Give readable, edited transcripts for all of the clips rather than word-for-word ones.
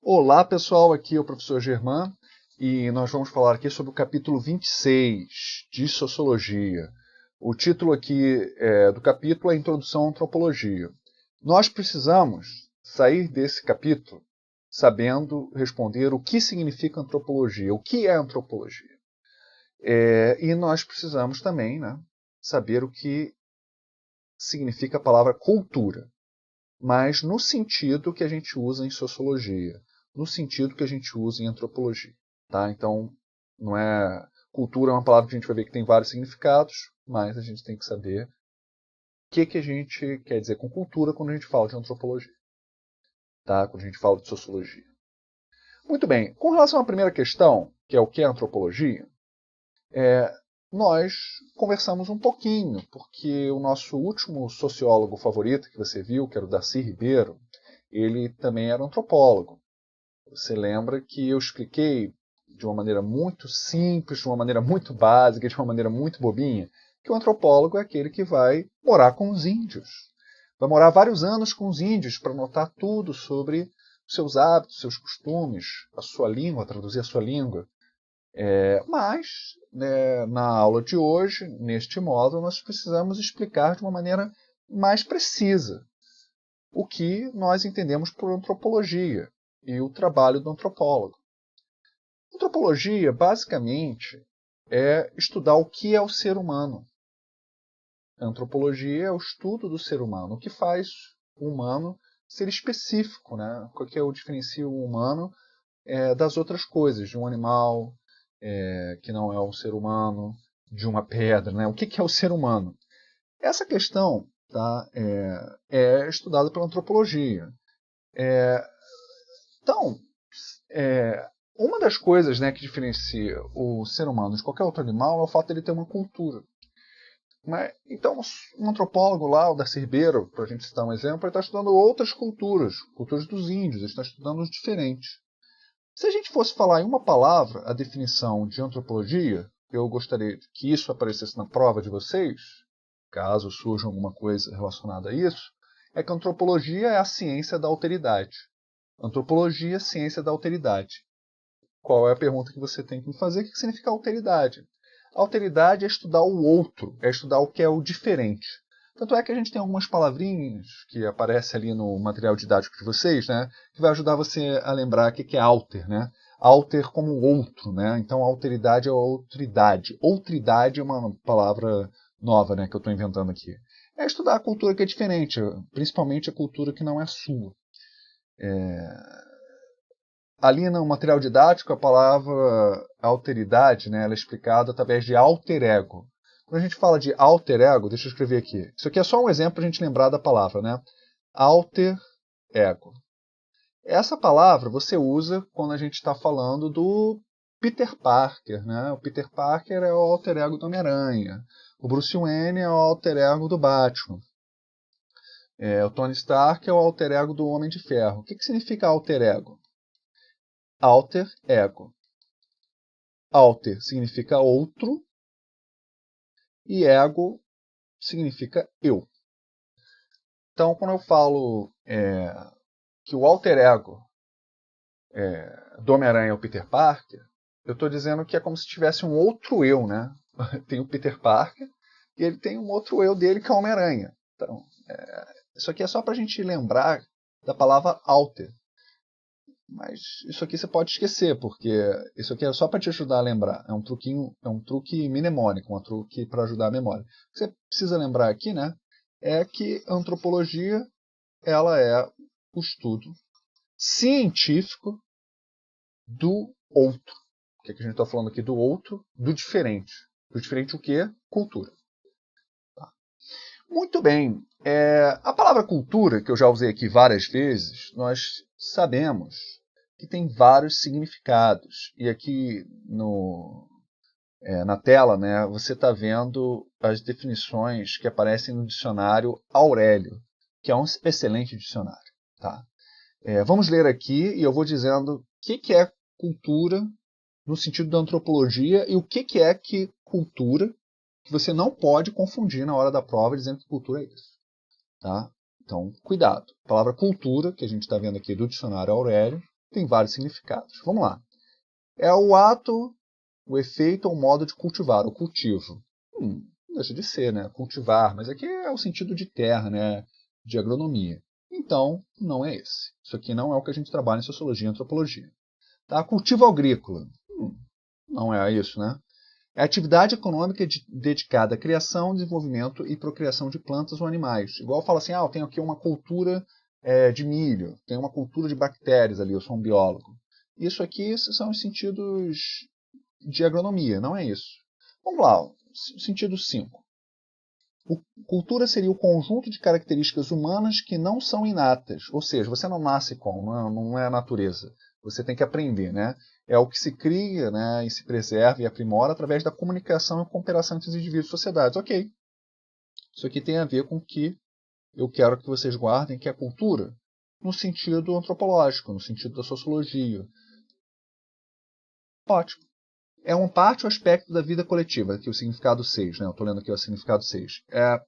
Olá pessoal, aqui é o professor Germán e nós vamos falar aqui sobre o capítulo 26 de Sociologia. O título aqui do capítulo é Introdução à Antropologia. Nós precisamos sair desse capítulo sabendo responder o que significa antropologia, o que é antropologia. E nós precisamos também saber o que significa a palavra cultura, mas no sentido que a gente usa em sociologia, no sentido que a gente usa em antropologia. Tá? Então, não é cultura é uma palavra que a gente vai ver que tem vários significados, mas a gente tem que saber o que a gente quer dizer com cultura quando a gente fala de antropologia, tá? Quando a gente fala de sociologia. Muito bem, com relação à primeira questão, que é o que é antropologia, nós conversamos um pouquinho, porque o nosso último sociólogo favorito que você viu, que era o Darcy Ribeiro, ele também era antropólogo. Você lembra que eu expliquei de uma maneira muito simples, de uma maneira muito básica, de uma maneira muito bobinha, que o antropólogo é aquele que vai morar com os índios. Vai morar vários anos com os índios para notar tudo sobre os seus hábitos, seus costumes, a sua língua, traduzir a sua língua. Mas, na aula de hoje, neste módulo, nós precisamos explicar de uma maneira mais precisa o que nós entendemos por antropologia e o trabalho do antropólogo. Antropologia, basicamente, é estudar o que é o ser humano. A antropologia é o estudo do ser humano, o que faz o humano ser específico, né? O que diferencia o humano das outras coisas, de um animal que não é um ser humano, de uma pedra, né? O que é o ser humano? Essa questão é estudada pela antropologia. Então, uma das coisas que diferencia o ser humano de qualquer outro animal é o fato de ele ter uma cultura. Então, um antropólogo lá, o Darcy Ribeiro, para a gente citar um exemplo, ele está estudando outras culturas, culturas dos índios, ele está estudando os diferentes. Se a gente fosse falar em uma palavra a definição de antropologia, eu gostaria que isso aparecesse na prova de vocês, caso surja alguma coisa relacionada a isso, é que a antropologia é a ciência da alteridade. Antropologia, ciência da alteridade. Qual é a pergunta que você tem que me fazer? O que significa alteridade? Alteridade é estudar o outro, é estudar o que é o diferente. Tanto é que a gente tem algumas palavrinhas que aparecem ali no material didático de vocês, que vai ajudar você a lembrar o que é alter. Alter como outro. Então, alteridade é outridade. Outridade é uma palavra nova que eu estou inventando aqui. É estudar a cultura que é diferente, principalmente a cultura que não é sua. Ali no material didático, a palavra alteridade ela é explicada através de alter ego. Quando a gente fala de alter ego, deixa eu escrever aqui. Isso aqui é só um exemplo para a gente lembrar da palavra. Alter ego. Essa palavra você usa quando a gente está falando do Peter Parker. O Peter Parker é o alter ego do Homem-Aranha. O Bruce Wayne é o alter ego do Batman. O Tony Stark é o alter ego do Homem de Ferro. O que significa alter ego? Alter ego. Alter significa outro e ego significa eu. Então, quando eu falo que o alter ego do Homem-Aranha é o Peter Parker, eu estou dizendo que é como se tivesse um outro eu. Tem o Peter Parker e ele tem um outro eu dele que é o Homem-Aranha. Então, isso aqui é só para a gente lembrar da palavra alter. Mas isso aqui você pode esquecer, porque isso aqui é só para te ajudar a lembrar. É um truque mnemônico, um truque para ajudar a memória. O que você precisa lembrar aqui, é que a antropologia ela é o estudo científico do outro. O que a gente está falando aqui do outro, do diferente. Do diferente o quê? Cultura. Tá. Muito bem. A palavra cultura, que eu já usei aqui várias vezes, nós sabemos que tem vários significados. E aqui na tela você está vendo as definições que aparecem no dicionário Aurélio, que é um excelente dicionário. Tá? Vamos ler aqui e eu vou dizendo o que é cultura no sentido da antropologia e o que é que cultura, que você não pode confundir na hora da prova dizendo que cultura é isso. Tá? Então, cuidado. A palavra cultura, que a gente está vendo aqui do dicionário Aurélio, tem vários significados. Vamos lá. É o ato, o efeito ou modo de cultivar, o cultivo. Não deixa de ser, né? Cultivar, mas aqui é o sentido de terra, né? De agronomia. Então, não é esse. Isso aqui não é o que a gente trabalha em sociologia e antropologia. Tá? Cultivo agrícola. Não é isso, né? É atividade econômica dedicada à criação, desenvolvimento e procriação de plantas ou animais. Igual fala assim, eu tenho aqui uma cultura de milho, tenho uma cultura de bactérias ali, eu sou um biólogo. Isso aqui são os sentidos de agronomia, não é isso. Vamos lá, sentido 5. Cultura seria o conjunto de características humanas que não são inatas, ou seja, você não nasce com, não é a natureza. Você tem que aprender, né? É o que se cria, né, e se preserva e aprimora através da comunicação e cooperação entre os indivíduos e sociedades. Ok. Isso aqui tem a ver com o que eu quero que vocês guardem, que é a cultura, no sentido antropológico, no sentido da sociologia. Ótimo. É uma parte ou aspecto da vida coletiva, aqui o significado 6, né? Eu estou lendo aqui o significado 6. É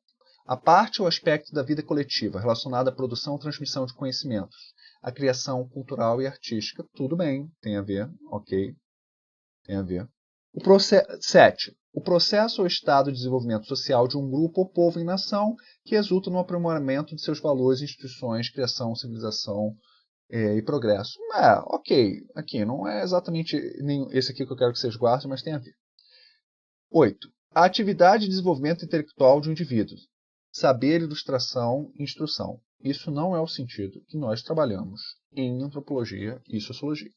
a parte ou aspecto da vida coletiva relacionada à produção ou transmissão de conhecimentos, à criação cultural e artística. Tudo bem, tem a ver, ok, tem a ver. 7. O processo ou estado de desenvolvimento social de um grupo ou povo em nação que resulta no aprimoramento de seus valores, instituições, criação, civilização, e progresso. Ok, aqui não é exatamente esse aqui que eu quero que vocês guardem, mas tem a ver. 8. A atividade de desenvolvimento intelectual de um indivíduo. Saber, ilustração, instrução. Isso não é o sentido que nós trabalhamos em antropologia e sociologia.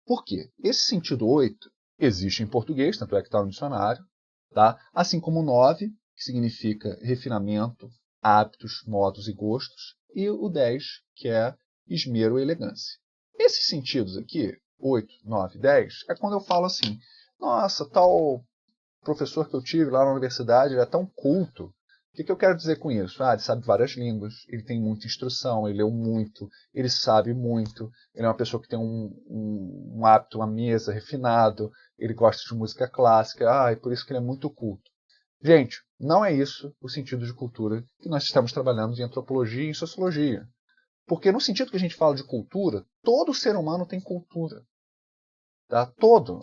Por quê? Esse sentido 8 existe em português, tanto é que está no dicionário, tá? Assim como o 9, que significa refinamento, hábitos, modos e gostos, e o 10, que é esmero e elegância. Esses sentidos aqui, 8, 9, 10, é quando eu falo assim, nossa, tal professor que eu tive lá na universidade, ele é tão culto. O que eu quero dizer com isso? Ele sabe várias línguas, ele tem muita instrução, ele leu muito, ele sabe muito, ele é uma pessoa que tem um hábito, uma mesa refinado, ele gosta de música clássica, e por isso que ele é muito culto. Gente, não é isso o sentido de cultura que nós estamos trabalhando em antropologia e em sociologia. Porque no sentido que a gente fala de cultura, todo ser humano tem cultura. Tá? Todo.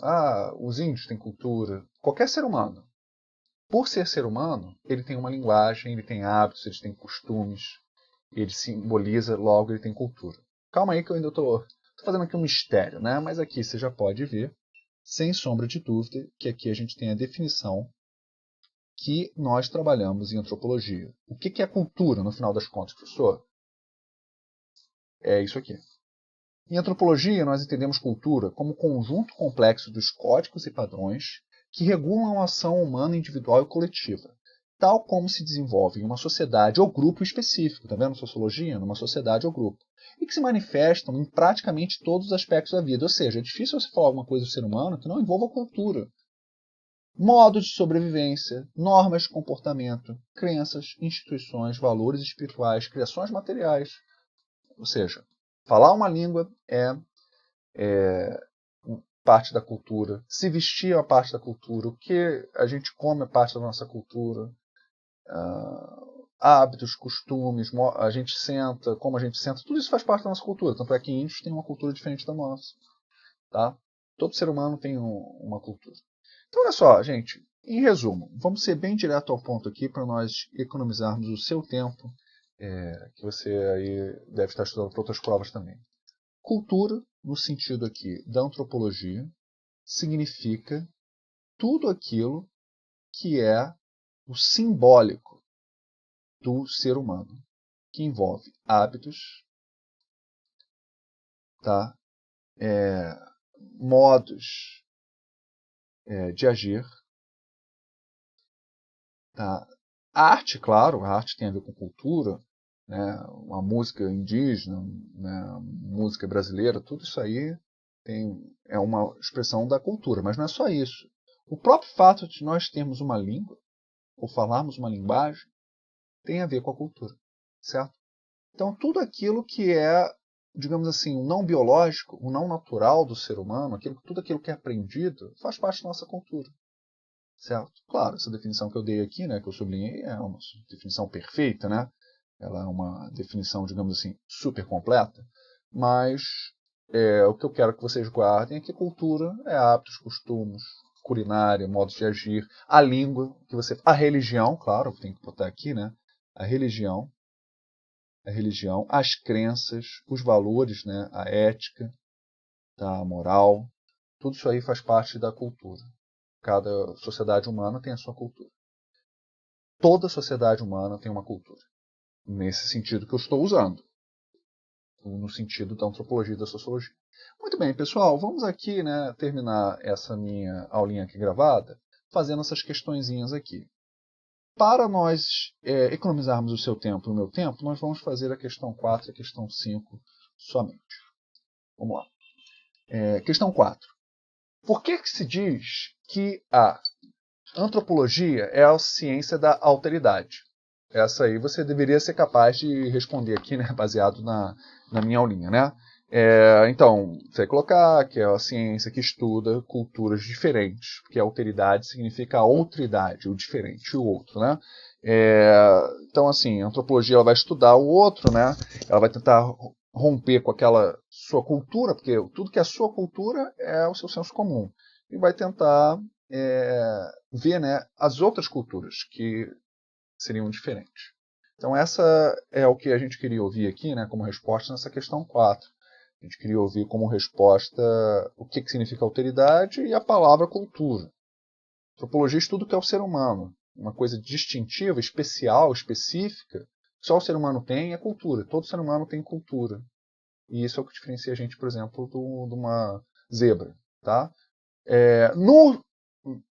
Os índios têm cultura. Qualquer ser humano. Por ser humano, ele tem uma linguagem, ele tem hábitos, ele tem costumes, ele simboliza, logo ele tem cultura. Calma aí que eu ainda estou fazendo aqui um mistério, né? Mas aqui você já pode ver, sem sombra de dúvida, que aqui a gente tem a definição que nós trabalhamos em antropologia. O que é cultura, no final das contas, professor? É isso aqui. Em antropologia, nós entendemos cultura como conjunto complexo dos códigos e padrões que regulam a ação humana individual e coletiva, tal como se desenvolve em uma sociedade ou grupo específico, está vendo? Sociologia, numa sociedade ou grupo, e que se manifestam em praticamente todos os aspectos da vida. Ou seja, é difícil você falar alguma coisa do ser humano que não envolva cultura. Modos de sobrevivência, normas de comportamento, crenças, instituições, valores espirituais, criações materiais. Ou seja, falar uma língua é parte da cultura, se vestir é uma parte da cultura, o que a gente come é parte da nossa cultura, hábitos, costumes, a gente senta, como a gente senta, tudo isso faz parte da nossa cultura. Tanto é que índios têm uma cultura diferente da nossa. Tá? Todo ser humano tem uma cultura. Então, olha só, gente, em resumo, vamos ser bem direto ao ponto aqui para nós economizarmos o seu tempo, que você aí deve estar estudando para outras provas também. Cultura, no sentido aqui da antropologia, significa tudo aquilo que é o simbólico do ser humano, que envolve hábitos, tá? Modos de agir, tá? Arte, claro, a arte tem a ver com cultura, né? Uma música indígena, né? Música brasileira, tudo isso aí é uma expressão da cultura, mas não é só isso. O próprio fato de nós termos uma língua, ou falarmos uma linguagem, tem a ver com a cultura, certo? Então, tudo aquilo que é, digamos assim, o não biológico, o não natural do ser humano, tudo aquilo que é aprendido, faz parte da nossa cultura, certo? Claro, essa definição que eu dei aqui, né, que eu sublinhei, é uma definição perfeita, né? Ela é uma definição, digamos assim, super completa, mas o que eu quero que vocês guardem é que cultura é hábitos, costumes, culinária, modos de agir, a língua, a religião, claro, tem que botar aqui, né? A religião, as crenças, os valores, né? A ética, tá? A moral, tudo isso aí faz parte da cultura. Cada sociedade humana tem a sua cultura. Toda sociedade humana tem uma cultura. Nesse sentido que eu estou usando. No sentido da antropologia e da sociologia. Muito bem, pessoal, vamos aqui, né, terminar essa minha aulinha aqui gravada, fazendo essas questõezinhas aqui. Para nós economizarmos o seu tempo e o meu tempo, nós vamos fazer a questão 4 e a questão 5 somente. Vamos lá. Questão 4. Por que se diz que a antropologia é a ciência da alteridade? Essa aí você deveria ser capaz de responder aqui, né, baseado na minha aulinha, né? Então, você vai colocar que é a ciência que estuda culturas diferentes, porque a alteridade significa a outridade, o diferente, o outro, né? Então, assim, a antropologia ela vai estudar o outro, né? Ela vai tentar romper com aquela sua cultura, porque tudo que é sua cultura é o seu senso comum, e vai tentar ver, né, as outras culturas que seriam diferentes. Então, essa é o que a gente queria ouvir aqui, né, como resposta nessa questão 4. A gente queria ouvir como resposta o que significa alteridade e a palavra cultura. Antropologia estuda o que é o ser humano. Uma coisa distintiva, especial, específica, que só o ser humano tem é cultura. Todo ser humano tem cultura. E isso é o que diferencia a gente, por exemplo, de uma zebra. Tá?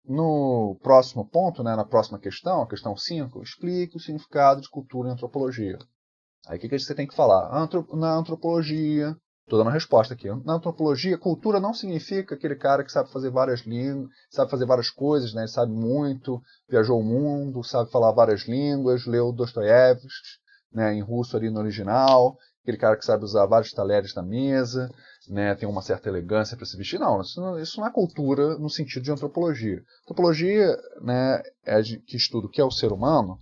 No próximo ponto, né, na próxima questão, a questão 5, explique o significado de cultura em antropologia. Aí o que você tem que falar? Na antropologia, estou dando a resposta aqui. Na antropologia, cultura não significa aquele cara que sabe fazer várias línguas, sabe fazer várias coisas, né? Sabe muito, viajou o mundo, sabe falar várias línguas, leu Dostoiévski, né, em russo ali no original, aquele cara que sabe usar vários talheres na mesa, né, tem uma certa elegância para se vestir. Não, isso não é cultura no sentido de antropologia. Antropologia, né, que estuda o que é o ser humano,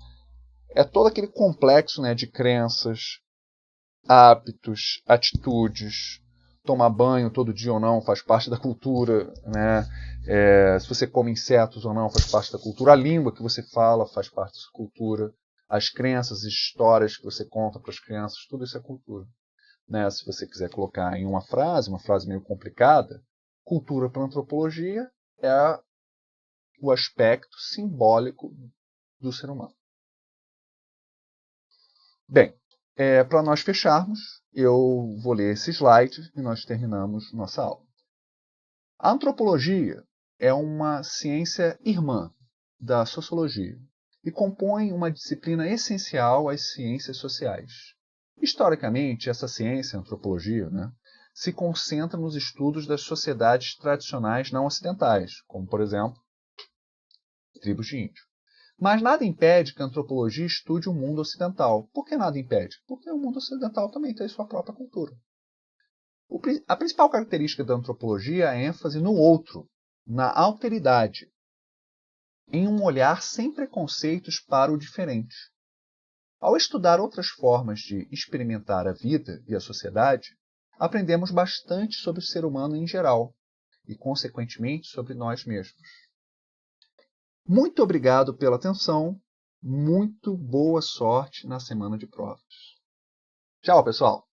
é todo aquele complexo, né, de crenças, hábitos, atitudes. Tomar banho todo dia ou não faz parte da cultura, né? Se você come insetos ou não faz parte da cultura. A língua que você fala faz parte da cultura. As crenças e histórias que você conta para as crianças, tudo isso é cultura. Né? Se você quiser colocar em uma frase meio complicada, cultura para antropologia é o aspecto simbólico do ser humano. Bem, para nós fecharmos, eu vou ler esse slide e nós terminamos nossa aula. A antropologia é uma ciência irmã da sociologia e compõe uma disciplina essencial às ciências sociais. Historicamente, essa ciência, a antropologia, né, se concentra nos estudos das sociedades tradicionais não ocidentais, como, por exemplo, tribos de índio. Mas nada impede que a antropologia estude o mundo ocidental. Por que nada impede? Porque o mundo ocidental também tem sua própria cultura. A principal característica da antropologia é a ênfase no outro, na alteridade, em um olhar sem preconceitos para o diferente. Ao estudar outras formas de experimentar a vida e a sociedade, aprendemos bastante sobre o ser humano em geral e, consequentemente, sobre nós mesmos. Muito obrigado pela atenção. Muito boa sorte na semana de provas. Tchau, pessoal!